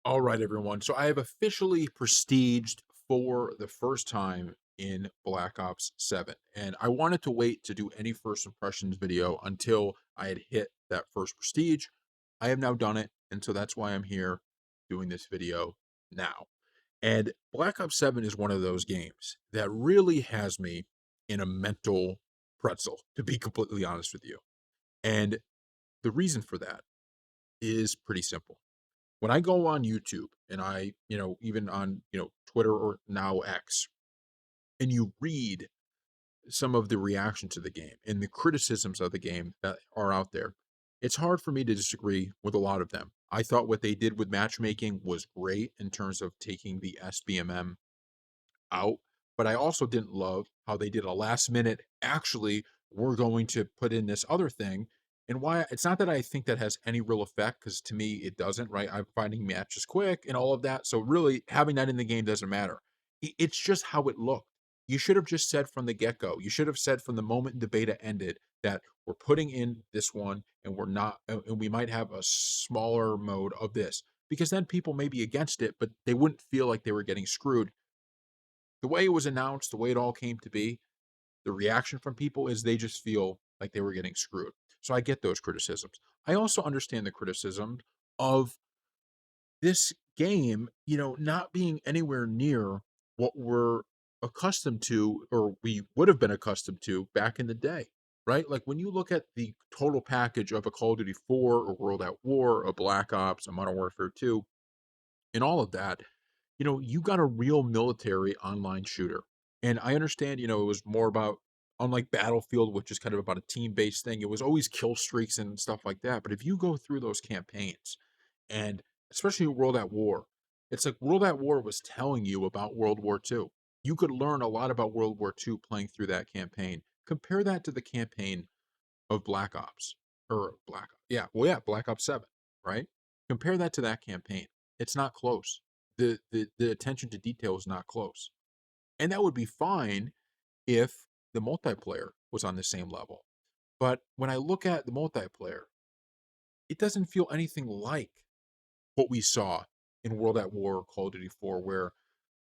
All right, everyone. So I have officially prestiged for the first time in Black Ops 7. And I wanted to wait to do any first impressions video until I had hit that first prestige. I have now done it. And so that's why I'm here doing this video now. And Black Ops 7 is one of those games that really has me in a mental pretzel, to be completely honest with you. And the reason for that is pretty simple. When I go on YouTube and even on, Twitter or now X, and you read some of the reaction to the game and the criticisms of the game that are out there, it's hard for me to disagree with a lot of them. I thought what they did with matchmaking was great in terms of taking the SBMM out, but I also didn't love how they did a last minute, actually, we're going to put in this other thing. And why it's not that I think that has any real effect, because to me it doesn't, right? I'm finding matches quick and all of that. So really having that in the game doesn't matter. It's just how it looked. You should have just said from the get-go, you should have said from the moment the beta ended that we're putting in this one and we're not and we might have a smaller mode of this. Because then people may be against it, but they wouldn't feel like they were getting screwed. The way it was announced, the way it all came to be, the reaction from people is they just feel like they were getting screwed. So I get those criticisms. I also understand the criticism of this game, not being anywhere near what we're accustomed to or we would have been accustomed to back in the day, right? Like when you look at the total package of a Call of Duty 4, a World at War, a Black Ops, a Modern Warfare 2, and all of that, you got a real military online shooter. And I understand, it was more about, unlike Battlefield, which is kind of about a team based thing, it was always kill streaks and stuff like that. But if you go through those campaigns, and especially World at War, it's like World at War was telling you about World War II. You could learn a lot about World War II playing through that campaign. Compare that to the campaign of Black Ops or Black Ops 7, right? Compare that to that campaign. It's not close. The attention to detail is not close. And that would be fine if the multiplayer was on the same level. But when I look at the multiplayer, it doesn't feel anything like what we saw in World at War or Call of Duty 4, where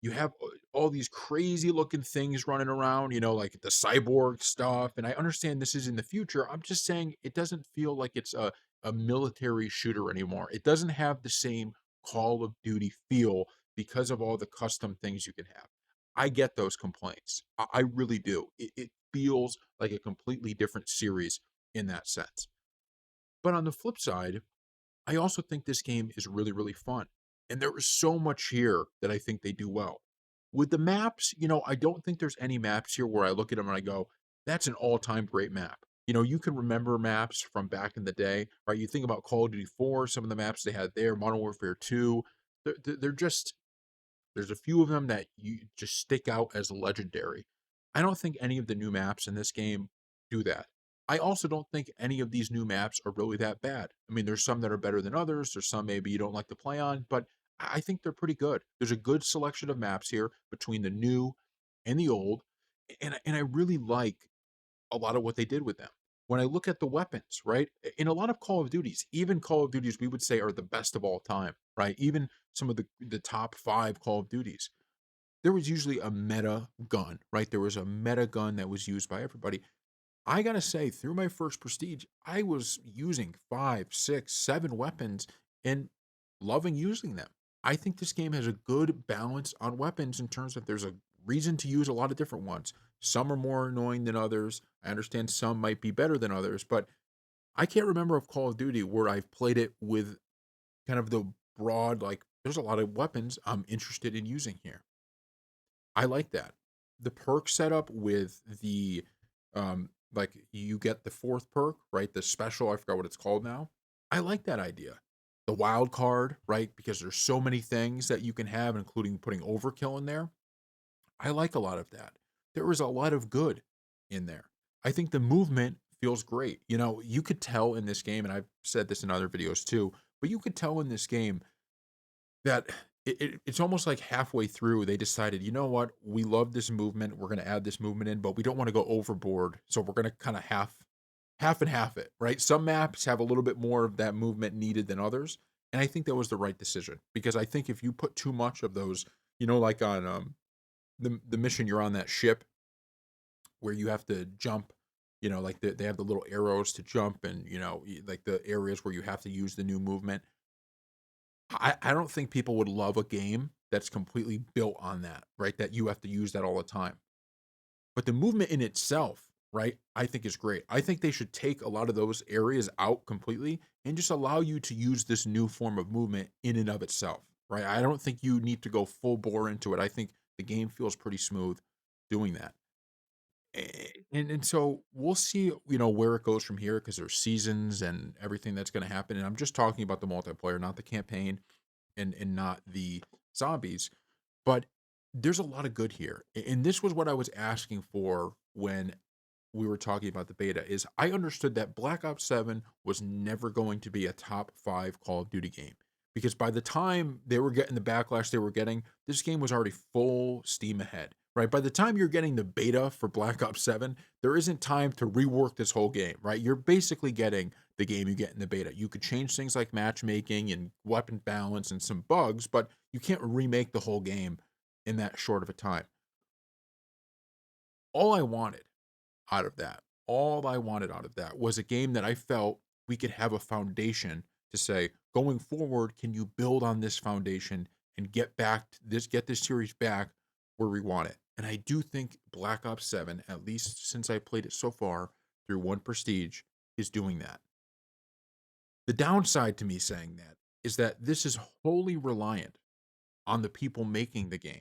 you have all these crazy looking things running around, like the cyborg stuff. And I understand this is in the future. I'm just saying it doesn't feel like it's a military shooter anymore. It doesn't have the same Call of Duty feel because of all the custom things you can have. I get those complaints. I really do. It feels like a completely different series in that sense. But on the flip side, I also think this game is really, really fun. And there is so much here that I think they do well. With the maps, I don't think there's any maps here where I look at them and I go, that's an all time great map. You can remember maps from back in the day, right? You think about Call of Duty 4, some of the maps they had there, Modern Warfare 2. They're just, there's a few of them that you just stick out as legendary. I don't think any of the new maps in this game do that. I also don't think any of these new maps are really that bad. I mean, there's some that are better than others. There's some maybe you don't like to play on, but I think they're pretty good. There's a good selection of maps here between the new and the old, and I really like a lot of what they did with them. When I look at the weapons, right? In a lot of Call of Duties, even Call of Duties we would say are the best of all time, right? Even some of the top 5 Call of Duties, there was usually a meta gun, right? There was a meta gun that was used by everybody. I gotta say, through my first prestige, I was using 5, 6, 7 weapons and loving using them. I think this game has a good balance on weapons in terms of there's a reason to use a lot of different ones. Some are more annoying than others. I understand some might be better than others, but I can't remember of Call of Duty where I've played it with kind of the broad, like, there's a lot of weapons I'm interested in using here. I like that. The perk setup with the like you get the fourth perk, right? The special, I forgot what it's called now. I like that idea. The wild card, right? Because there's so many things that you can have, including putting overkill in there. I like a lot of that. There is a lot of good in there. I think the movement feels great. You could tell in this game, and I've said this in other videos too, but you could tell in this game that it's almost like halfway through they decided, you know what, we love this movement, we're going to add this movement in, but we don't want to go overboard, so we're going to kind of half and half it, right? Some maps have a little bit more of that movement needed than others, And I think that was the right decision because I think if you put too much of those, like on the mission you're on that ship where you have to jump, like they have the little arrows to jump and, like the areas where you have to use the new movement. I don't think people would love a game that's completely built on that, right? That you have to use that all the time. But the movement in itself, right, I think is great. I think they should take a lot of those areas out completely and just allow you to use this new form of movement in and of itself, right? I don't think you need to go full bore into it. I think the game feels pretty smooth doing that. And so we'll see, where it goes from here because there's seasons and everything that's going to happen. And I'm just talking about the multiplayer, not the campaign and not the zombies. But there's a lot of good here. And this was what I was asking for when we were talking about the beta is I understood that Black Ops 7 was never going to be a top 5 Call of Duty game because by the time they were getting the backlash they were getting, this game was already full steam ahead. Right? By the time you're getting the beta for Black Ops 7, there isn't time to rework this whole game, right? You're basically getting the game you get in the beta. You could change things like matchmaking and weapon balance and some bugs, but you can't remake the whole game in that short of a time. All I wanted out of that, all I wanted out of that was a game that I felt we could have a foundation to say, going forward, can you build on this foundation and get this series back where we want it? And I do think Black Ops 7, at least since I played it so far through One Prestige, is doing that. The downside to me saying that is that this is wholly reliant on the people making the game.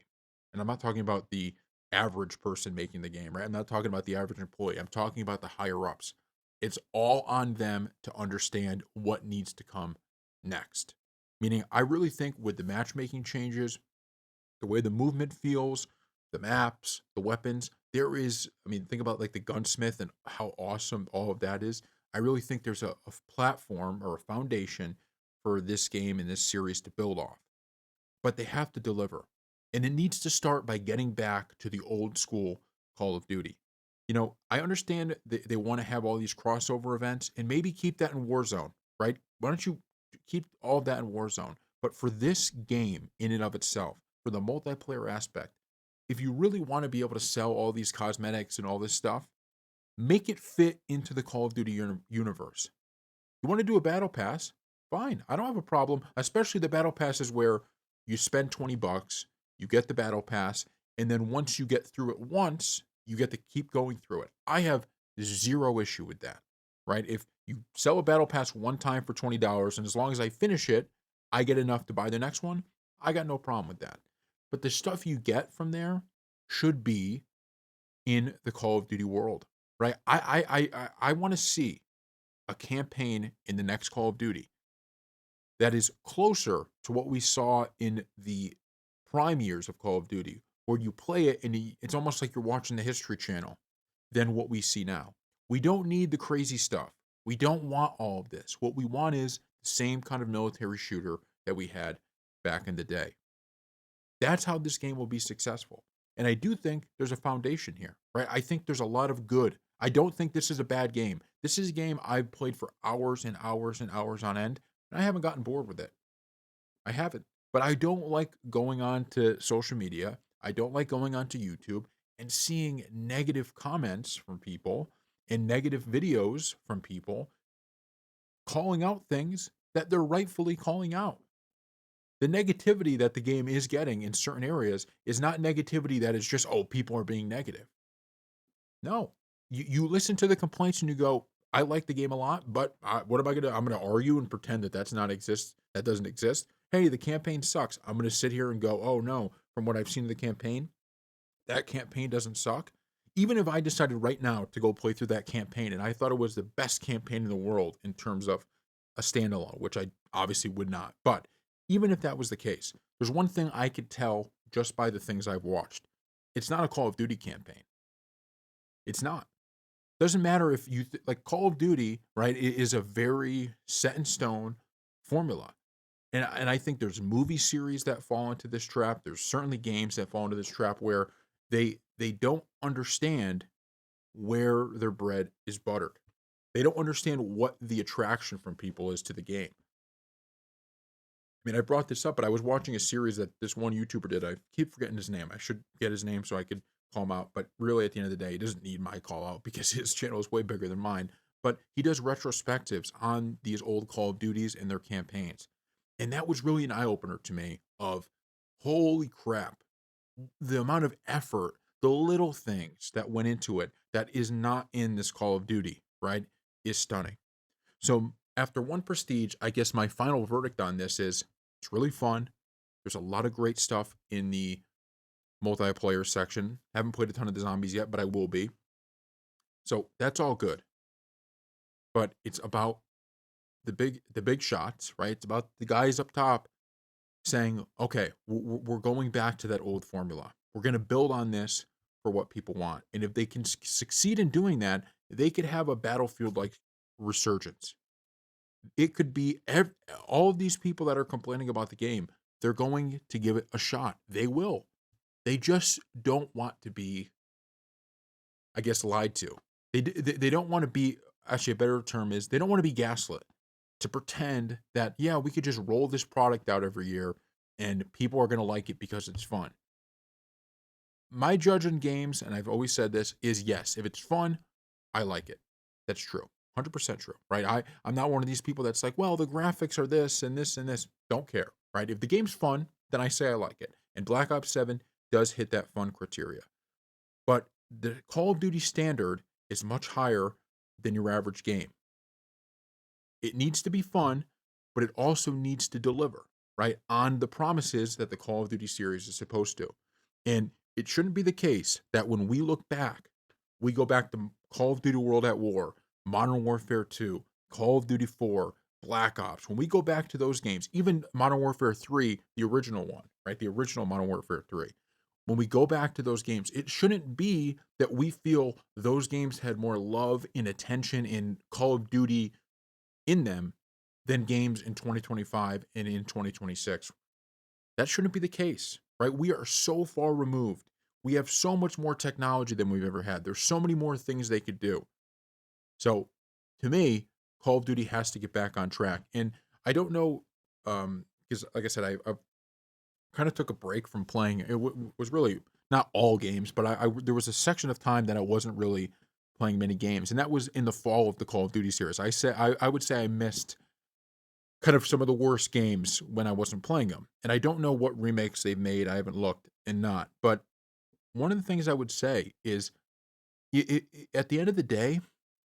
And I'm not talking about the average person making the game, right? I'm not talking about the average employee. I'm talking about the higher ups. It's all on them to understand what needs to come next. Meaning, I really think with the matchmaking changes, the way the movement feels, the maps, the weapons, there is, I mean, think about like the gunsmith and how awesome all of that is. I really think there's a platform or a foundation for this game and this series to build off, but they have to deliver. And it needs to start by getting back to the old school Call of Duty. I understand they want to have all these crossover events and maybe keep that in Warzone, right? Why don't you keep all of that in Warzone? But for this game in and of itself, for the multiplayer aspect, if you really want to be able to sell all these cosmetics and all this stuff, make it fit into the Call of Duty universe. You want to do a battle pass? Fine. I don't have a problem, especially the battle passes where you spend 20 bucks, you get the battle pass, and then once you get through it once, you get to keep going through it. I have zero issue with that, right? If you sell a battle pass one time for $20 and as long as I finish it, I get enough to buy the next one, I got no problem with that. But the stuff you get from there should be in the Call of Duty world, right? I want to see a campaign in the next Call of Duty that is closer to what we saw in the prime years of Call of Duty, where you play it and it's almost like you're watching the History Channel than what we see now. We don't need the crazy stuff. We don't want all of this. What we want is the same kind of military shooter that we had back in the day. That's how this game will be successful. And I do think there's a foundation here, right? I think there's a lot of good. I don't think this is a bad game. This is a game I've played for hours and hours and hours on end, and I haven't gotten bored with it. I haven't. But I don't like going on to social media. I don't like going on to YouTube and seeing negative comments from people and negative videos from people calling out things that they're rightfully calling out. The negativity that the game is getting in certain areas is not negativity that is just, oh, people are being negative. No. You listen to the complaints and you go, I like the game a lot, but what am I going to, I'm going to argue and pretend that that doesn't exist. Hey, the campaign sucks. I'm going to sit here and go, oh no, from what I've seen of the campaign, that campaign doesn't suck. Even if I decided right now to go play through that campaign and I thought it was the best campaign in the world in terms of a standalone, which I obviously would not. But even if that was the case, there's one thing I could tell just by the things I've watched. It's not a Call of Duty campaign. It's not. Doesn't matter if like Call of Duty, right? It is a very set in stone formula. And I think there's movie series that fall into this trap. There's certainly games that fall into this trap where they don't understand where their bread is buttered. They don't understand what the attraction from people is to the game. I mean, I brought this up, but I was watching a series that this one YouTuber did. I keep forgetting his name. I should get his name so I could call him out. But really, at the end of the day, he doesn't need my call out because his channel is way bigger than mine. But he does retrospectives on these old Call of Duties and their campaigns. And that was really an eye opener to me of holy crap, the amount of effort, the little things that went into it that is not in this Call of Duty, right, is stunning. So after one prestige, I guess my final verdict on this is it's really fun. There's a lot of great stuff in the multiplayer section. Haven't played a ton of the zombies yet, but I will be. So that's all good. But it's about the big shots, right? It's about the guys up top saying, okay, we're going back to that old formula. We're going to build on this for what people want. And if they can succeed in doing that, they could have a Battlefield like resurgence. It could be all of these people that are complaining about the game, they're going to give it a shot. They will. They just don't want to be, I guess, lied to. They don't want to be, actually, a better term is they don't want to be gaslit to pretend that, yeah, we could just roll this product out every year and people are going to like it because it's fun. My judge in games, and I've always said this, is yes, if it's fun, I like it. That's true. 100% true, right? I'm not one of these people that's like, well, the graphics are this and this and this. Don't care, right? If the game's fun, then I say I like it. And Black Ops 7 does hit that fun criteria. But the Call of Duty standard is much higher than your average game. It needs to be fun, but it also needs to deliver, right? On the promises that the Call of Duty series is supposed to. And it shouldn't be the case that when we look back, we go back to Call of Duty World at War, Modern Warfare 2, Call of Duty 4, Black Ops. When we go back to those games, even Modern Warfare 3, the original one, right? The original Modern Warfare 3. When we go back to those games, it shouldn't be that we feel those games had more love and attention in Call of Duty in them than games in 2025 and in 2026. That shouldn't be the case, right? We are so far removed. We have so much more technology than we've ever had. There's so many more things they could do. So, to me, Call of Duty has to get back on track. And I don't know, because like I said, I kind of took a break from playing. It was really not all games, but there was a section of time that I wasn't really playing many games, and that was in the fall of the Call of Duty series. I would say I missed kind of some of the worst games when I wasn't playing them. And I don't know what remakes they've made. I haven't looked and not. But one of the things I would say is at the end of the day,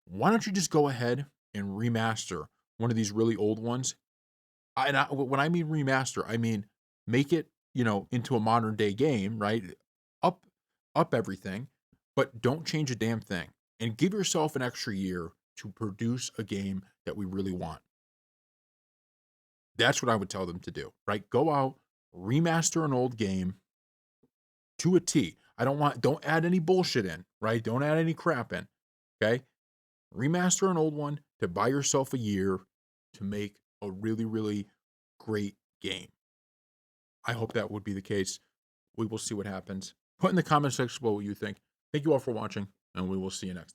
why don't you just go ahead and remaster one of these really old ones? When I mean remaster, I mean make it, into a modern day game, right? Up up everything, but don't change a damn thing. And give yourself an extra year to produce a game that we really want. That's what I would tell them to do, right? Go out, remaster an old game to a T. Don't add any bullshit in, right? Don't add any crap in, okay? Remaster an old one to buy yourself a year to make a really, really great game. I hope that would be the case. We will see what happens. Put in the comment section below what you think. Thank you all for watching, and we will see you next time.